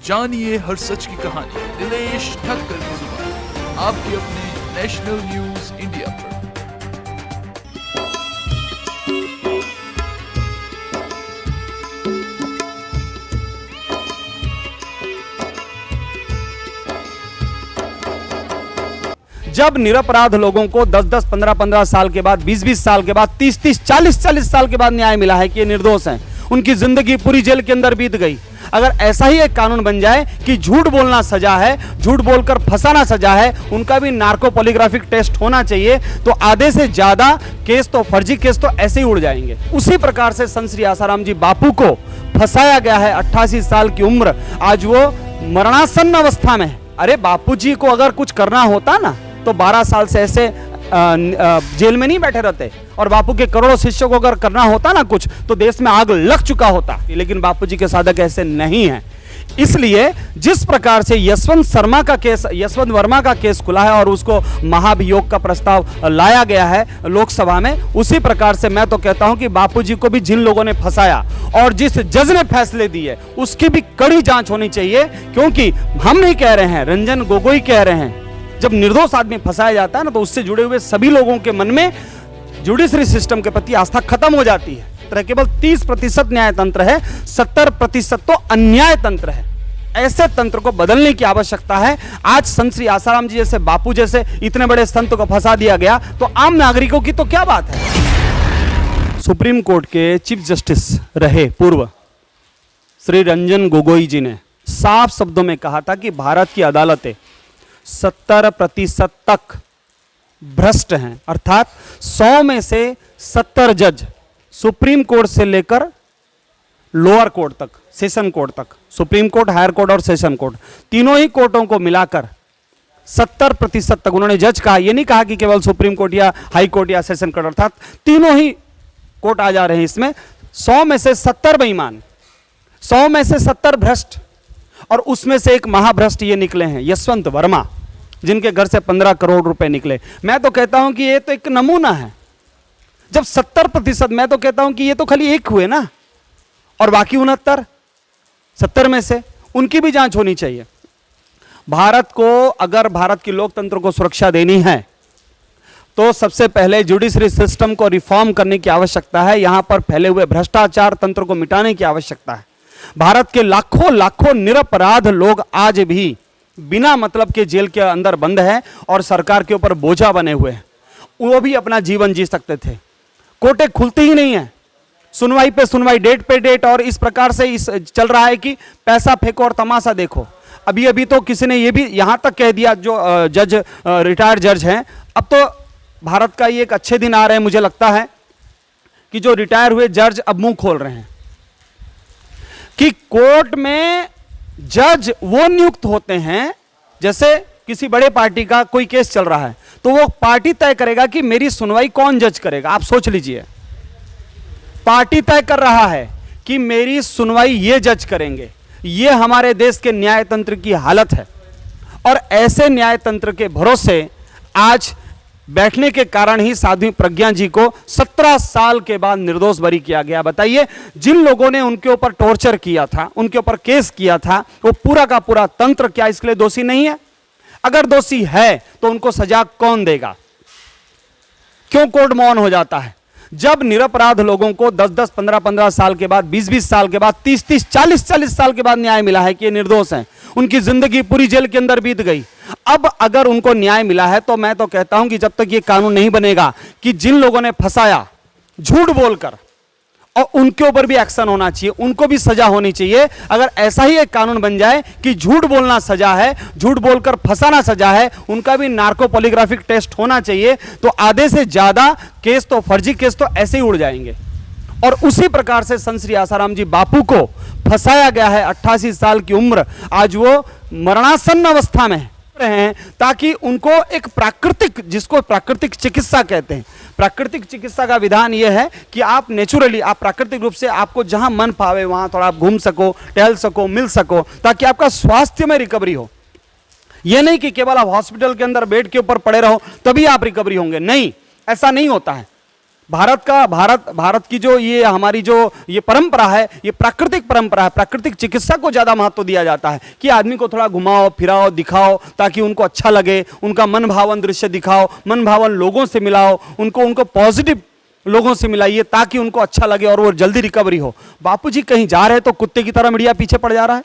जानिए हर सच की कहानी दिनेश ठक्कर की जुबान आपके अपने नेशनल न्यूज इंडिया पर। जब निरपराध लोगों को 10-10, 15-15 साल के बाद, 20-20 साल के बाद, 30-30, 40-40 साल के बाद न्याय मिला है कि ये निर्दोष हैं, उनकी जिंदगी पूरी जेल के अंदर बीत गई। अगर ऐसा ही एक कानून बन जाए कि झूठ बोलना सजा है, झूठ बोलकर फंसाना सजा है, उनका भी नार्को पॉलीग्राफिक टेस्ट होना चाहिए, तो आधे से ज्यादा केस तो, फर्जी केस तो ऐसे ही उड़ जाएंगे। उसी प्रकार से संत श्री आसाराम जी बापू को फंसाया गया है। 88 साल की उम्र, आज वो मरणासन्न अवस्था में है। अरे बापू जी को अगर कुछ करना होता ना तो 12 साल से ऐसे जेल में नहीं बैठे रहते, और बापू के करोड़ों शिष्यों को अगर करना होता ना कुछ तो देश में आग लग चुका होता। लेकिन बापू जी के साधक ऐसे नहीं हैं। इसलिए जिस प्रकार से यशवंत वर्मा का केस खुला है और उसको महाभियोग का प्रस्ताव लाया गया है लोकसभा में, उसी प्रकार से मैं तो कहता हूं कि बापू जी को भी जिन लोगों ने फंसाया और जिस जज ने फैसले दिए उसकी भी कड़ी जांच होनी चाहिए। क्योंकि हम नहीं कह रहे हैं, रंजन गोगोई कह रहे हैं, जब निर्दोष आदमी फंसाया जाता है ना तो उससे जुड़े हुए सभी लोगों के मन में जुडिशरी सिस्टम के प्रति आस्था खत्म हो जाती है। तो केवल 30% न्यायतंत्र है, 70% तो अन्याय तंत्र है। ऐसे तंत्र को बदलने की आवश्यकता है। आज संत श्री आसाराम जी जैसे, बापू जैसे इतने बड़े संत को फंसा दिया गया तो आम नागरिकों की तो क्या बात है। सुप्रीम कोर्ट के चीफ जस्टिस रहे पूर्व श्री रंजन गोगोई जी ने साफ शब्दों में कहा था कि भारत की अदालतें 70% तक भ्रष्ट हैं। अर्थात 100 में से 70 जज, सुप्रीम कोर्ट से लेकर लोअर कोर्ट तक, सेशन कोर्ट तक, सुप्रीम कोर्ट, हायर कोर्ट और सेशन कोर्ट, तीनों ही कोर्टों को मिलाकर 70% तक उन्होंने जज कहा। यह नहीं कहा कि केवल सुप्रीम कोर्ट या हाई कोर्ट या सेशन कोर्ट, अर्थात तीनों ही कोर्ट आ जा रहे हैं इसमें। 100 में से 70 बेईमान, 100 में से 70 भ्रष्ट, और उसमें से एक महाभ्रष्ट ये निकले हैं यशवंत वर्मा, जिनके घर से 15 करोड़ रुपए निकले। मैं तो कहता हूं कि ये तो एक नमूना है। जब 70%, मैं तो कहता हूं कि ये तो खाली एक हुए ना, और बाकी 69, 70 में से उनकी भी जांच होनी चाहिए। भारत को, अगर भारत की लोकतंत्र को सुरक्षा देनी है तो सबसे पहले जुडिशरी सिस्टम को रिफॉर्म करने की आवश्यकता है। यहां पर फैले हुए भ्रष्टाचार तंत्र को मिटाने की आवश्यकता है। भारत के लाखों निरपराध लोग आज भी बिना मतलब के जेल के अंदर बंद हैं और सरकार के ऊपर बोझा बने हुए हैं। वो भी अपना जीवन जी सकते थे। कोर्टें खुलती ही नहीं है, सुनवाई पे सुनवाई, डेट पे डेट, और इस प्रकार से चल रहा है कि पैसा फेंको और तमाशा देखो। अभी तो किसी ने ये भी यहां तक कह दिया, जो जज रिटायर्ड जज हैं, अब तो भारत का ये एक अच्छे दिन आ रहे हैं, मुझे लगता है कि जो रिटायर हुए जज अब मुंह खोल रहे हैं कि कोर्ट में जज वो नियुक्त होते हैं, जैसे किसी बड़े पार्टी का कोई केस चल रहा है तो वो पार्टी तय करेगा कि मेरी सुनवाई कौन जज करेगा। आप सोच लीजिए, पार्टी तय कर रहा है कि मेरी सुनवाई ये जज करेंगे। ये हमारे देश के न्यायतंत्र की हालत है, और ऐसे न्यायतंत्र के भरोसे आज बैठने के कारण ही साध्वी प्रज्ञा जी को 17 साल के बाद निर्दोष बरी किया गया। बताइए, जिन लोगों ने उनके ऊपर टॉर्चर किया था, उनके ऊपर केस किया था, वो पूरा का पूरा तंत्र क्या इसके लिए दोषी नहीं है? अगर दोषी है तो उनको सजा कौन देगा? क्यों कोर्ट मौन हो जाता है? जब निरपराध लोगों को 10-10, 15-15 साल के बाद, 20-20 साल के बाद, 30-30, 40-40 साल के बाद न्याय मिला है कि ये निर्दोष हैं, उनकी जिंदगी पूरी जेल के अंदर बीत गई। अब अगर उनको न्याय मिला है तो मैं तो कहता हूं कि जब तक ये कानून नहीं बनेगा कि जिन लोगों ने फंसाया झूठ बोलकर, और उनके ऊपर भी एक्शन होना चाहिए, उनको भी सजा होनी चाहिए। अगर ऐसा ही एक कानून बन जाए कि झूठ बोलना सजा है, झूठ बोलकर फंसाना सजा है, उनका भी नार्को पॉलीग्राफिक टेस्ट होना चाहिए, तो आधे से ज्यादा केस तो, फर्जी केस तो ऐसे ही उड़ जाएंगे। और उसी प्रकार से संत श्री आसाराम जी बापू को फंसाया गया है। 88 साल की उम्र, आज वो मरणासन्न अवस्था में हैं, ताकि उनको एक प्राकृतिक, जिसको प्राकृतिक चिकित्सा कहते हैं, प्राकृतिक चिकित्सा का विधान यह है कि आप नेचुरली, आप प्राकृतिक रूप से, आपको जहां मन पावे वहां थोड़ा आप घूम सको, टहल सको, मिल सको, ताकि आपका स्वास्थ्य में रिकवरी हो। यह नहीं कि केवल आप हॉस्पिटल के अंदर बेड के ऊपर पड़े रहो तभी आप रिकवरी होंगे, नहीं, ऐसा नहीं होता है। भारत की जो ये हमारी जो ये परंपरा है, ये प्राकृतिक परंपरा है, प्राकृतिक चिकित्सा को ज्यादा महत्व दिया जाता है कि आदमी को थोड़ा घुमाओ फिराओ दिखाओ ताकि उनको अच्छा लगे, उनका मन भावन दृश्य दिखाओ, मन भावन लोगों से मिलाओ, उनको पॉजिटिव लोगों से मिलाइए ताकि उनको अच्छा लगे और वो जल्दी रिकवरी हो। बापूजी कहीं जा रहे तो कुत्ते की तरह मीडिया पीछे पड़ जा रहा है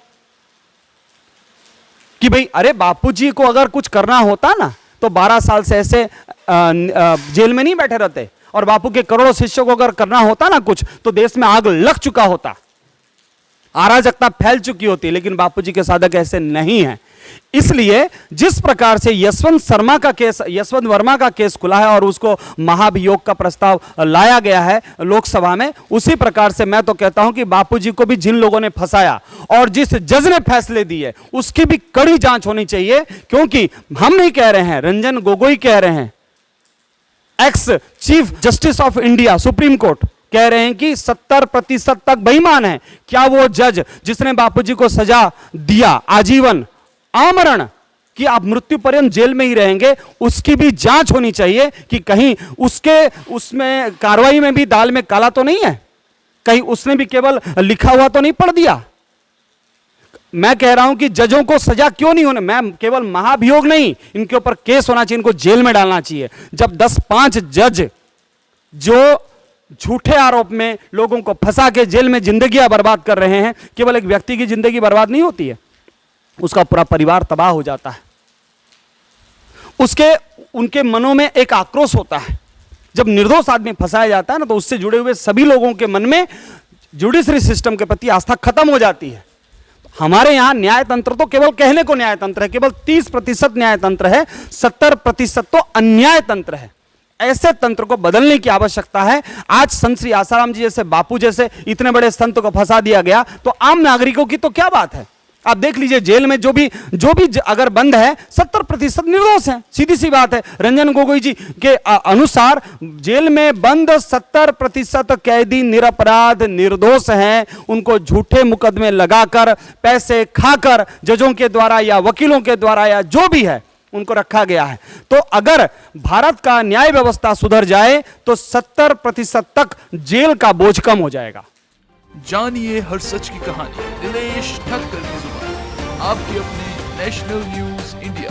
कि भाई अरे बापूजी को अगर कुछ करना होता ना तो 12 साल से ऐसे जेल में नहीं बैठे रहते, और बापू के करोड़ों शिष्यों को अगर करना होता ना कुछ तो देश में आग लग चुका होता, अराजकता फैल चुकी होती, लेकिन बापूजी के साधक ऐसे नहीं हैं। इसलिए जिस प्रकार से यशवंत वर्मा का केस खुला है और उसको महाभियोग का प्रस्ताव लाया गया है लोकसभा में, उसी प्रकार से मैं तो कहता हूं कि बापूजी को भी जिन लोगों ने फंसाया और जिस जज ने फैसले दिए उसकी भी कड़ी जांच होनी चाहिए, क्योंकि हम नहीं कह रहे हैं, रंजन गोगोई कह रहे हैं, ex chief justice of India supreme court कह रहे हैं कि 70% तक बेईमान है। क्या वो जज जिसने बापूजी को सजा दिया आजीवन आमरण कि आप मृत्यु पर्यंत जेल में ही रहेंगे, उसकी भी जांच होनी चाहिए कि कहीं उसमें कार्रवाई में भी दाल में काला तो नहीं है, कहीं उसने भी केवल लिखा हुआ तो नहीं पढ़ दिया। मैं कह रहा हूं कि जजों को सजा क्यों नहीं होने, मैं केवल महाभियोग नहीं, इनके ऊपर केस होना चाहिए, इनको जेल में डालना चाहिए। जब 10-5 जज जो झूठे आरोप में लोगों को फंसा के जेल में जिंदगियां बर्बाद कर रहे हैं, केवल एक व्यक्ति की जिंदगी बर्बाद नहीं होती है, उसका पूरा परिवार तबाह हो जाता है, उनके मनों में एक आक्रोश होता है। जब निर्दोष आदमी फंसाया जाता है ना तो उससे जुड़े हुए सभी लोगों के मन में जुडिशरी सिस्टम के प्रति आस्था खत्म हो जाती है। हमारे यहां न्यायतंत्र तो केवल कहने को न्यायतंत्र है, केवल 30% न्यायतंत्र है, 70% तो अन्याय तंत्र है। ऐसे तंत्र को बदलने की आवश्यकता है। आज संत श्री आसाराम जी जैसे, बापू जैसे इतने बड़े संत को फंसा दिया गया तो आम नागरिकों की तो क्या बात है। आप देख लीजिए जेल में जो भी अगर बंद है 70% निर्दोष है, सीधी सी बात है। रंजन गोगोई जी के अनुसार जेल में बंद 70% कैदी निरपराध निर्दोष हैं, उनको झूठे मुकदमे लगाकर पैसे खाकर जजों के द्वारा या वकीलों के द्वारा या जो भी है उनको रखा गया है। तो अगर भारत का न्याय व्यवस्था सुधर जाए तो 70% तक जेल का बोझ कम हो जाएगा। जानिए हर सच की कहानी दिनेश ठक्कर की जुबान, आपके अपने नेशनल न्यूज इंडिया।